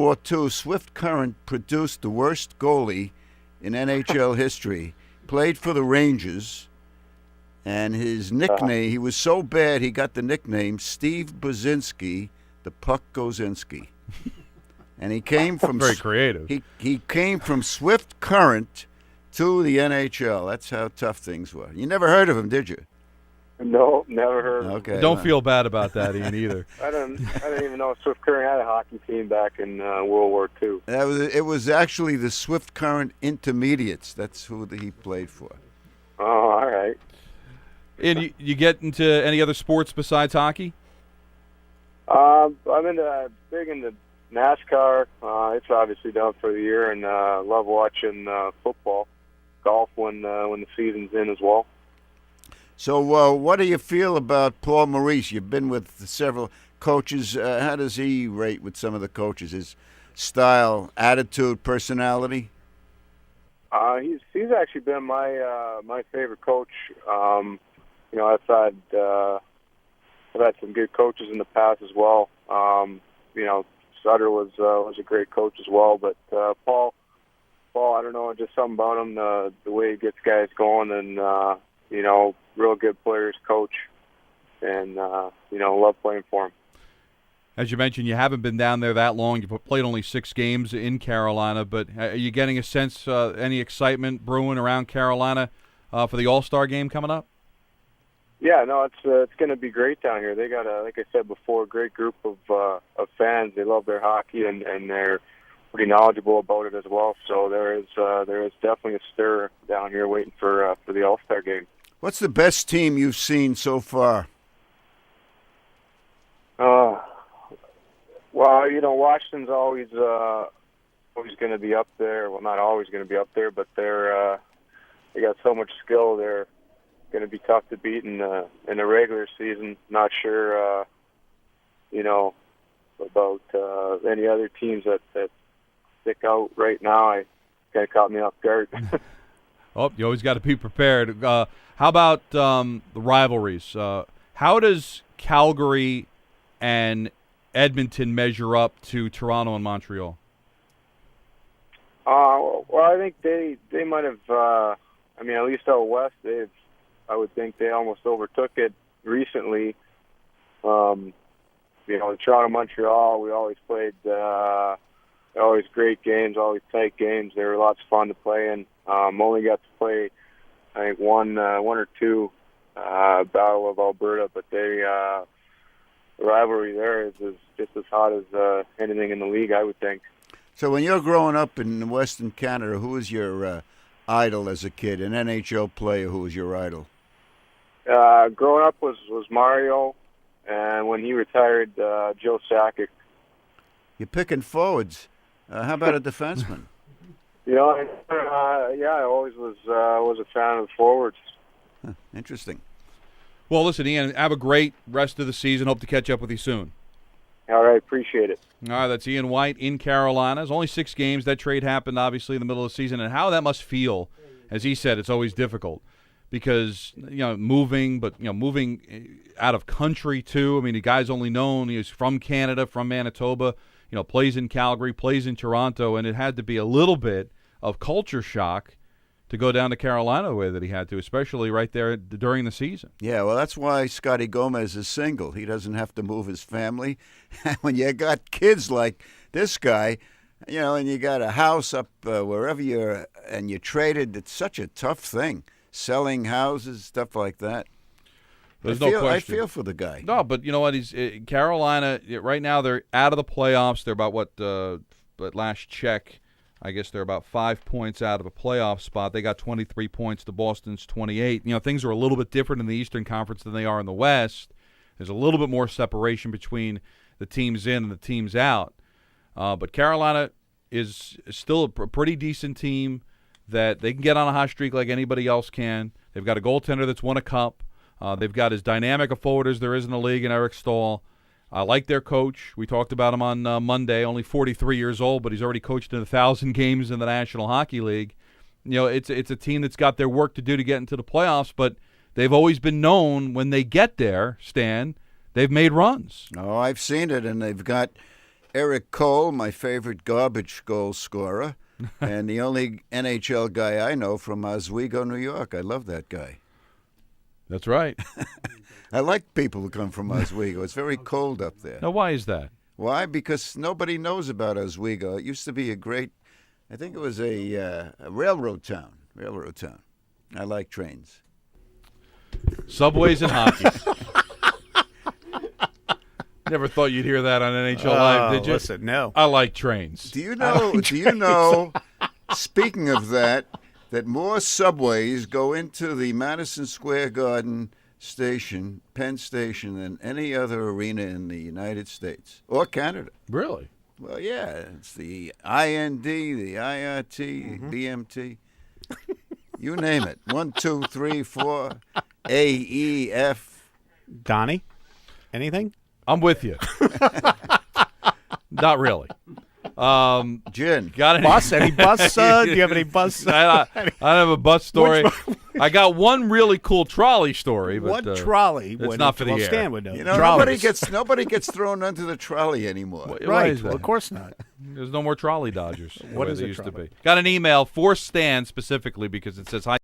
War II, Swift Current produced the worst goalie in NHL history. Played for the Rangers, and his nickname, he was so bad he got the nickname Steve Buzinski, the Puck Gozinski. And he came from very creative. He came from Swift Current to the NHL. That's how tough things were. You never heard of him, did you? No, never heard of him. Okay. Don't feel bad about that, Ian, either. I didn't even know Swift Current had a hockey team back in World War II. It was actually the Swift Current Intermediates. That's who he played for. Oh, all right. And you get into any other sports besides hockey? I'm big into NASCAR. It's obviously done for the year, and love watching football, golf when the season's in as well. So what do you feel about Paul Maurice? You've been with several coaches. How does he rate with some of the coaches? His style, attitude, personality? He's actually been my favorite coach. I've had some good coaches in the past as well. Sutter was a great coach as well, but Paul, I don't know, just something about him, the way he gets guys going, and real good players coach, and love playing for him. As you mentioned, you haven't been down there that long. You've played only 6 games in Carolina, but are you getting a sense, any excitement brewing around Carolina for the All-Star game coming up? Yeah, no, it's going to be great down here. They got like I said before, a great group of fans. They love their hockey, and they're pretty knowledgeable about it as well. So there is definitely a stir down here waiting for the All-Star game. What's the best team you've seen so far? Washington's always going to be up there. Well, not always going to be up there, but they got so much skill. They're going to be tough to beat in the regular season. Not sure, about any other teams that stick out right now. It kind of caught me off guard. Oh, you always got to be prepared. How about the rivalries? How does Calgary and Edmonton measure up to Toronto and Montreal? Well, I think they might have. At least out west, I would think they almost overtook it recently. In Toronto, Montreal, we always played. Always great games, always tight games. They were lots of fun to play in. Only got to play, I think, one or two Battle of Alberta, but the rivalry there is just as hot as anything in the league, I would think. So when you're growing up in Western Canada, who was your idol as a kid? An NHL player who was your idol? Growing up was Mario, and when he retired, Joe Sakic. You're picking forwards. How about a defenseman? I always was a fan of the forwards. Huh, interesting. Well, listen, Ian, have a great rest of the season. Hope to catch up with you soon. All right, appreciate it. All right, that's Ian White in Carolina. It's only 6 games. That trade happened, obviously, in the middle of the season. And how that must feel, as he said, it's always difficult because, moving out of country, too. I mean, the guy's only known, he's from Canada, from Manitoba, plays in Calgary, plays in Toronto, and it had to be a little bit of culture shock to go down to Carolina the way that he had to, especially right there during the season. Yeah, well, that's why Scotty Gomez is single. He doesn't have to move his family. When you got kids like this guy, and you got a house up wherever you're traded, it's such a tough thing. Selling houses, stuff like that. There's no question. I feel for the guy. No, but you know what? Carolina, right now they're out of the playoffs. They're about, but last check, I guess they're about 5 points out of a playoff spot. They got 23 points to Boston's 28. Things are a little bit different in the Eastern Conference than they are in the West. There's a little bit more separation between the teams in and the teams out. But Carolina is still a pretty decent team that they can get on a hot streak like anybody else can. They've got a goaltender that's won a cup. They've got as dynamic a forward as there is in the league in Eric Stahl. I like their coach. We talked about him on Monday, only 43 years old, but he's already coached in 1,000 games in the National Hockey League. It's a team that's got their work to do to get into the playoffs, but they've always been known when they get there, Stan, they've made runs. Oh, I've seen it, and they've got Eric Cole, my favorite garbage goal scorer, and the only NHL guy I know from Oswego, New York. I love that guy. That's right. I like people who come from Oswego. It's very cold up there. Now, why is that? Why? Because nobody knows about Oswego. It used to be I think it was a railroad town. Railroad town. I like trains. Subways and hockey. Never thought you'd hear that on NHL Live, did you? Listen, no. I like trains. Do you know, speaking of that more subways go into the Madison Square Garden station, Penn Station, than any other arena in the United States or Canada? Really? Well, yeah. It's the IND, the IRT, BMT. You name it. 1, 2, 3, 4, A, E, F. Donnie, anything? I'm with you. Not really. Gin. Got any Bus? Any bus? Do you have any bus? I don't have a bus story. I got one really cool trolley story. But, What trolley? It's not for the air. Stan would know. You know, Trolleys. nobody gets thrown under the trolley anymore. Why Right. is Well, that? of course not. There's no more trolley dodgers. What the way is they a used to trolley? be? Got an email for Stan specifically because it says, "Hi,